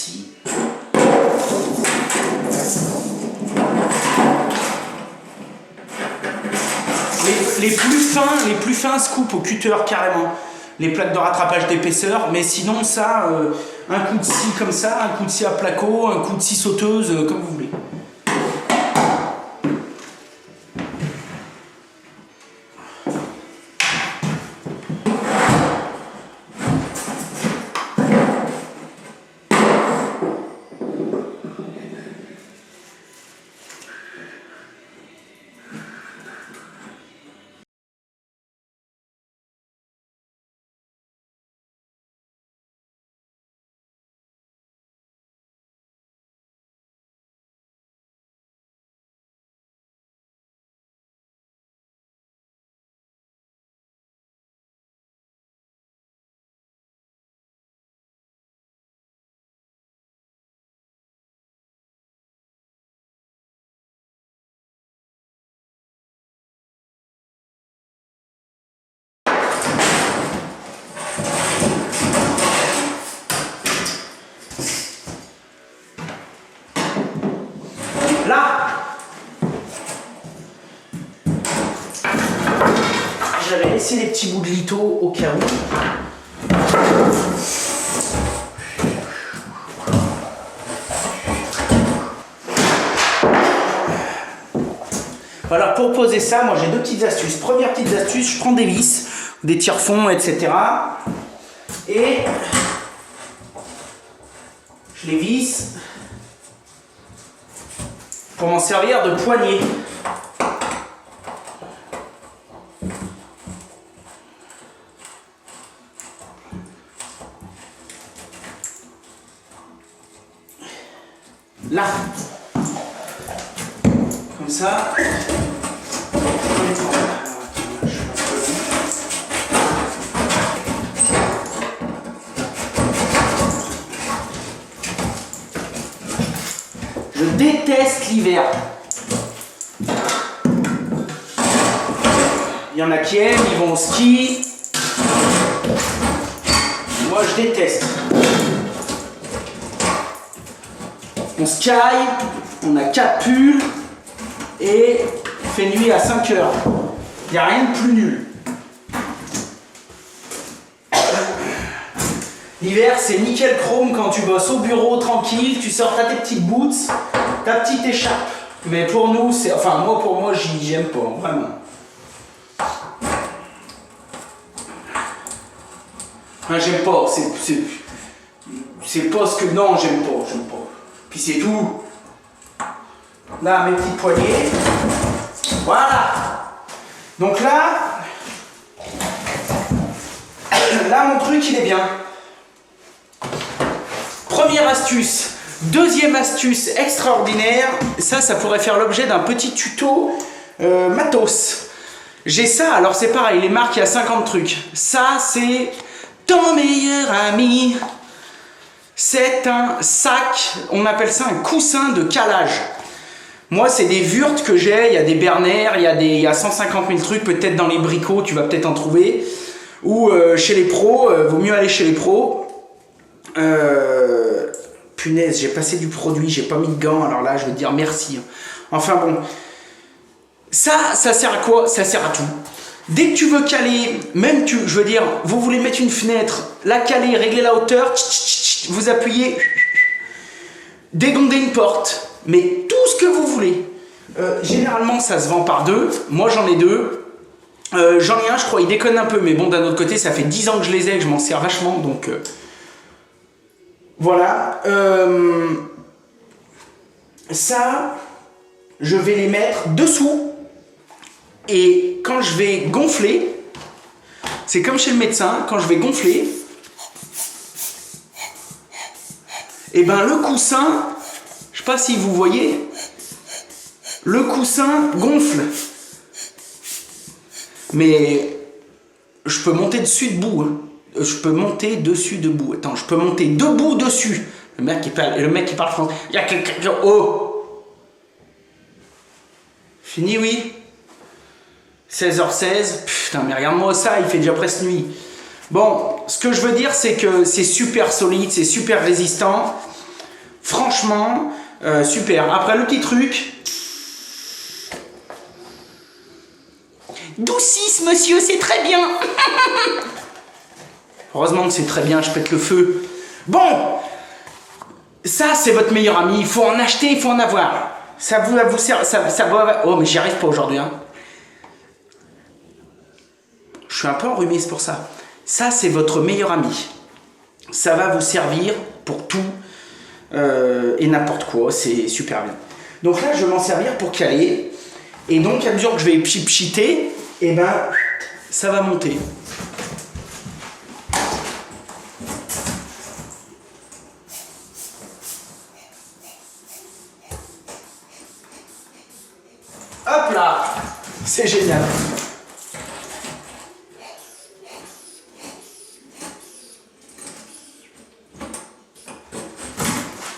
ici. Les plus fins se coupent au cutter carrément. Les plaques de rattrapage d'épaisseur, mais sinon ça, un coup de scie comme ça, un coup de scie à placo, un coup de scie sauteuse, comme vous voulez. Là, j'avais laissé les petits bouts de litho au cas où. Voilà, pour poser ça, moi j'ai deux petites astuces. Première petite astuce, je prends des vis, des tire-fonds, etc. Et je les visse pour m'en servir de poignée. Là, comme ça. Je déteste l'hiver. Il y en a qui aiment, ils vont au ski. Moi, je déteste. On se caille, on a 4 pulls et il fait nuit à 5 heures. Il n'y a rien de plus nul. L'hiver, c'est nickel chrome quand tu bosses au bureau tranquille, tu sors, t'as tes petites boots, ta petite écharpe. Mais pour nous, c'est. Enfin, pour moi, j'aime pas, vraiment. Enfin, j'aime pas, c'est pas ce que. Non, j'aime pas. Puis c'est tout. Là, mes petites poignées. Voilà. Donc là, mon truc, il est bien. Première astuce. Deuxième astuce extraordinaire. Ça pourrait faire l'objet d'un petit tuto matos. J'ai ça, alors c'est pareil, les marques, il y a 50 trucs. Ça, c'est ton meilleur ami. C'est un sac, on appelle ça un coussin de calage. Moi, c'est des Wurth que j'ai, il y a des Berner, il y a 150 000 trucs, peut-être dans les bricots, tu vas peut-être en trouver. Ou chez les pros, vaut mieux aller chez les pros. Punaise, j'ai passé du produit, j'ai pas mis de gants, alors là, je vais te dire merci. Enfin bon, ça sert à quoi? Ça sert à tout. Dès que tu veux caler, je veux dire, vous voulez mettre une fenêtre, la caler, régler la hauteur, vous appuyez, dégonder une porte, mais tout ce que vous voulez. Généralement, ça se vend par deux. Moi, j'en ai deux. J'en ai un, je crois, il déconne un peu, mais bon, d'un autre côté, ça fait 10 ans que je les ai, que je m'en sers vachement, donc voilà. Ça, je vais les mettre dessous. Et quand je vais gonfler, c'est comme chez le médecin, quand je vais gonfler, et ben le coussin, je sais pas si vous voyez, le coussin gonfle. Mais je peux monter dessus debout. Hein. Je peux monter dessus debout. Attends, je peux monter debout dessus. Le mec qui parle français. Il y a quelqu'un qui... Oh! Fini, oui? 16h16, putain, mais regarde-moi ça, il fait déjà presque nuit. Bon, ce que je veux dire, c'est que c'est super solide, c'est super résistant. Franchement, super. Après, le petit truc. Doucis, monsieur, c'est très bien. Heureusement que c'est très bien, je pète le feu. Bon, ça, c'est votre meilleur ami. Il faut en acheter, il faut en avoir. Ça va vous servir. Oh, mais j'y arrive pas aujourd'hui. Hein. Je suis un peu enrhumé, c'est pour ça. Ça, c'est votre meilleur ami. Ça va vous servir pour tout et n'importe quoi. C'est super bien. Donc là, je vais m'en servir pour caler. Et donc, à mesure que je vais pchiter, et ben, ça va monter. Hop là, c'est génial.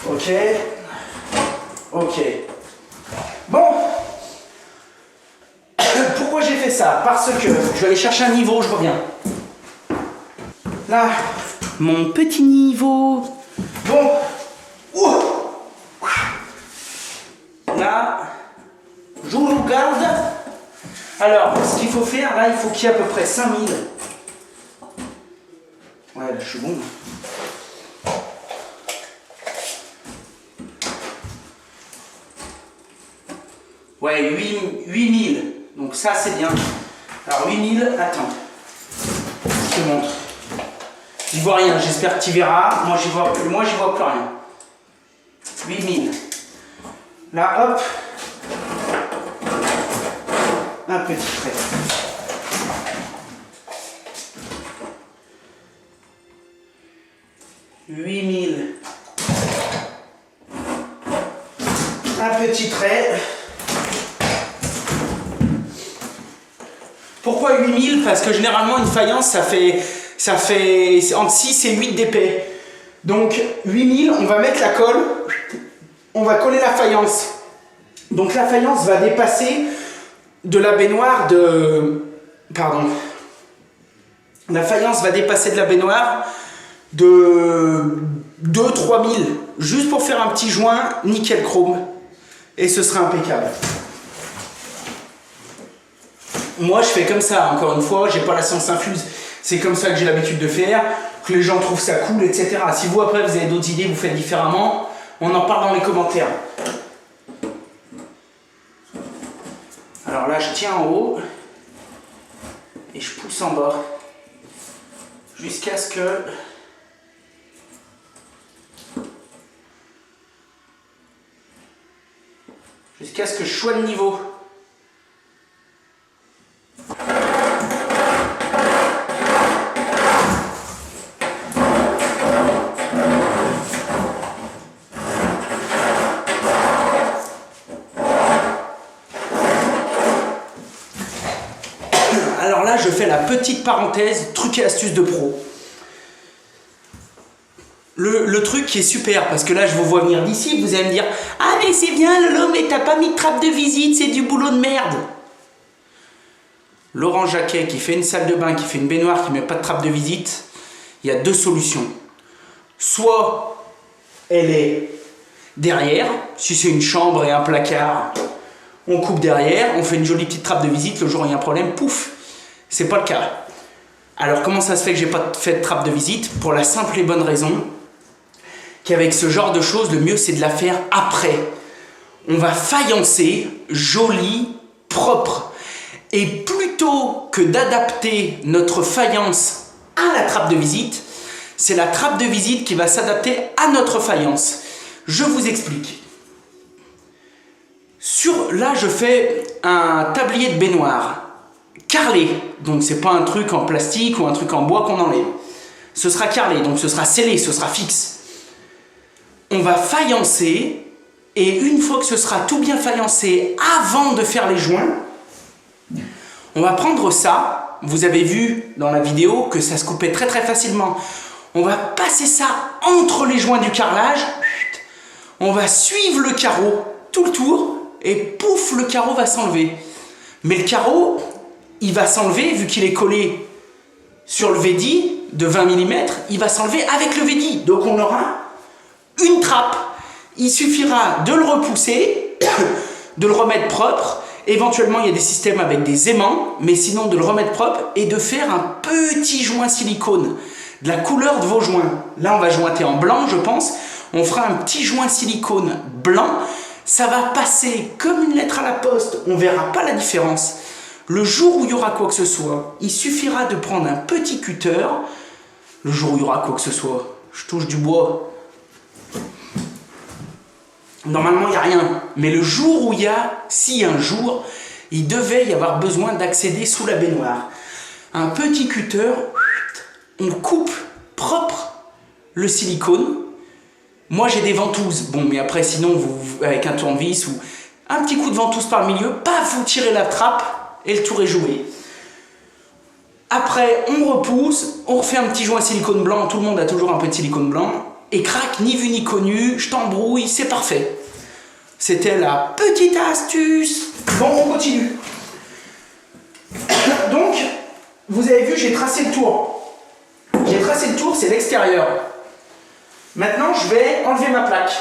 Ok. Ok. Bon. Pourquoi j'ai fait ça? Parce que je vais aller chercher un niveau, je reviens. Là, mon petit niveau. Bon. Ouh. Là, je vous garde. Alors, ce qu'il faut faire, là, il faut qu'il y ait à peu près 5000. Ouais, là, je suis bon. Ouais, 8000. Donc ça, c'est bien. Alors, 8000, attends. Je te montre. J'y vois rien, j'espère que tu verras. Moi, j'y vois plus rien. 8000. Là, hop. Un petit trait. Un petit trait. Pourquoi 8000? Parce que généralement une faïence ça fait entre 6 et 8 d'épais. Donc 8000, on va mettre la colle, on va coller la faïence. Donc la faïence va dépasser de la baignoire de... Pardon. La faïence va dépasser de la baignoire de 2-3 000. Juste pour faire un petit joint nickel chrome. Et ce sera impeccable. Moi je fais comme ça, encore une fois, j'ai pas la science infuse. C'est comme ça que j'ai l'habitude de faire, que les gens trouvent ça cool, etc. Si vous après vous avez d'autres idées, vous faites différemment, on en parle dans les commentaires. Alors là je tiens en haut et je pousse en bas jusqu'à ce que je sois de niveau. Alors là, je fais la petite parenthèse, truc et astuce de pro. Le truc qui est super, parce que là, je vous vois venir d'ici, vous allez me dire « Ah mais c'est bien Lolo, mais t'as pas mis de trappe de visite, c'est du boulot de merde !» Laurent Jacquet, qui fait une salle de bain, qui fait une baignoire, qui met pas de trappe de visite, il y a deux solutions. Soit elle est derrière, si c'est une chambre et un placard, on coupe derrière, on fait une jolie petite trappe de visite, le jour où il y a un problème, pouf, c'est pas le cas. Alors comment ça se fait que j'ai pas fait de trappe de visite? Pour la simple et bonne raison qu'avec ce genre de choses, le mieux c'est de la faire après. On va faïencer, joli, propre. Et plutôt que d'adapter notre faïence à la trappe de visite, c'est la trappe de visite qui va s'adapter à notre faïence. Je vous explique. Là, je fais un tablier de baignoire carrelé. Donc, c'est pas un truc en plastique ou un truc en bois qu'on enlève. Ce sera carrelé, donc ce sera scellé, ce sera fixe. On va faïencer et une fois que ce sera tout bien faïencé avant de faire les joints, on va prendre ça. Vous avez vu dans la vidéo que ça se coupait très très facilement. On va passer ça entre les joints du carrelage. On va suivre le carreau tout le tour et pouf, le carreau va s'enlever. Mais le carreau, il va s'enlever vu qu'il est collé sur le védi de 20 mm, il va s'enlever avec le védi. Donc on aura une trappe Il suffira de le repousser, de le remettre propre. Éventuellement, il y a des systèmes avec des aimants, mais sinon de le remettre propre et de faire un petit joint silicone de la couleur de vos joints. Là, on va jointer en blanc, je pense. On fera un petit joint silicone blanc. Ça va passer comme une lettre à la poste. On ne verra pas la différence. Le jour où il y aura quoi que ce soit, il suffira de prendre un petit cutter. Le jour où il y aura quoi que ce soit, je touche du bois. Normalement, il n'y a rien. Mais le jour où il y a, si un jour, il devait y avoir besoin d'accéder sous la baignoire. Un petit cutter, on coupe propre le silicone. Moi, j'ai des ventouses. Bon, mais après, sinon, vous, avec un tournevis ou un petit coup de ventouse par le milieu, paf, vous tirez la trappe et le tour est joué. Après, on repousse, on refait un petit joint silicone blanc. Tout le monde a toujours un peu de silicone blanc. Et crac, ni vu ni connu, je t'embrouille, c'est parfait. C'était la petite astuce. Bon, on continue. Donc, vous avez vu, j'ai tracé le tour. J'ai tracé le tour, c'est l'extérieur. Maintenant, je vais enlever ma plaque.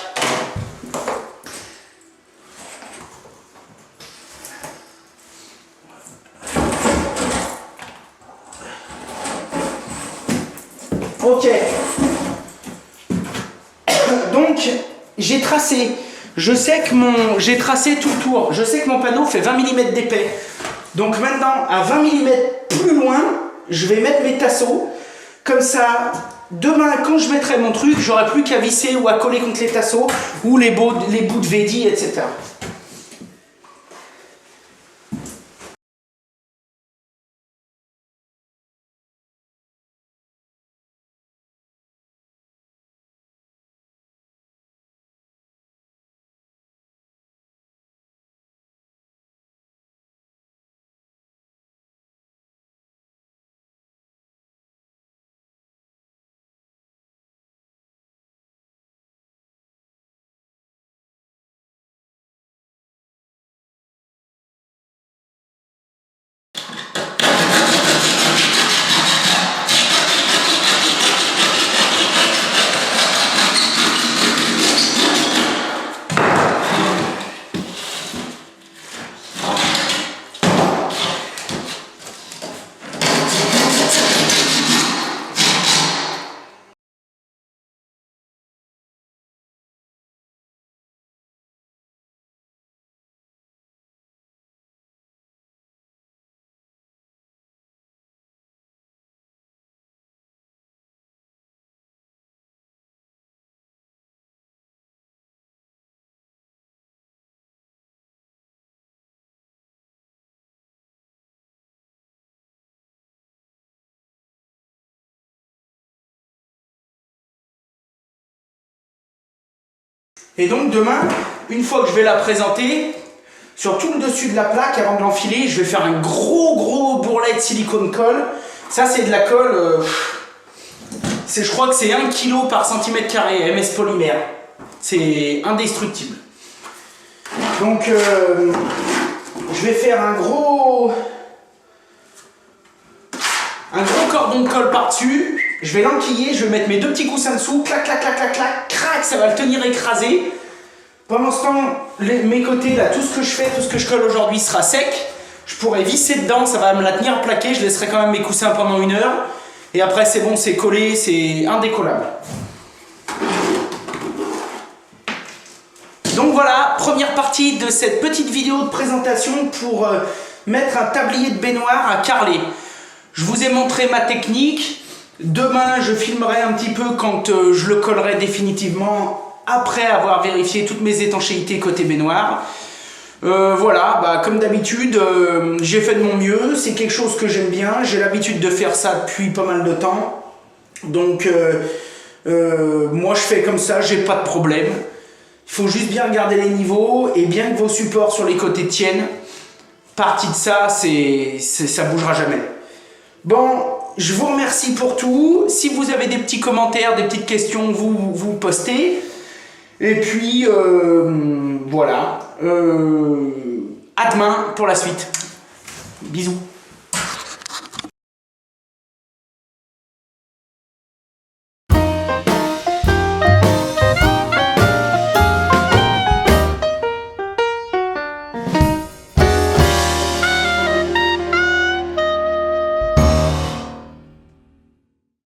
Ok. Donc, j'ai tracé. Je sais que j'ai tracé tout le tour. Je sais que mon panneau fait 20 mm d'épais. Donc maintenant, à 20 mm plus loin, je vais mettre mes tasseaux. Comme ça, demain, quand je mettrai mon truc, j'aurai plus qu'à visser ou à coller contre les tasseaux ou les bouts de Vedi, etc. Et donc demain, une fois que je vais la présenter, sur tout le dessus de la plaque, avant de l'enfiler, je vais faire un gros bourrelet de silicone colle. Ça, c'est de la colle, je crois que c'est 1 kg par centimètre carré, MS polymère. C'est indestructible. Donc, je vais faire un gros cordon de colle par-dessus. Je vais l'enquiller, je vais mettre mes 2 petits coussins dessous, clac, crac, ça va le tenir écrasé. Pendant ce temps, mes côtés, là, tout ce que je fais, tout ce que je colle aujourd'hui sera sec. Je pourrais visser dedans, ça va me la tenir plaquée, je laisserai quand même mes coussins pendant 1 heure. Et après, c'est bon, c'est collé, c'est indécollable. Donc voilà, première partie de cette petite vidéo de présentation pour mettre un tablier de baignoire à carreler. Je vous ai montré ma technique. Demain, je filmerai un petit peu quand je le collerai définitivement après avoir vérifié toutes mes étanchéités côté baignoire. Voilà, bah, comme d'habitude, j'ai fait de mon mieux. C'est quelque chose que j'aime bien. J'ai l'habitude de faire ça depuis pas mal de temps. Donc, moi, je fais comme ça, j'ai pas de problème. Il faut juste bien regarder les niveaux et bien que vos supports sur les côtés tiennent. Partie de ça, ça bougera jamais. Bon, je vous remercie pour tout. Si vous avez des petits commentaires, des petites questions, vous postez. Et puis, voilà. À demain pour la suite. Bisous.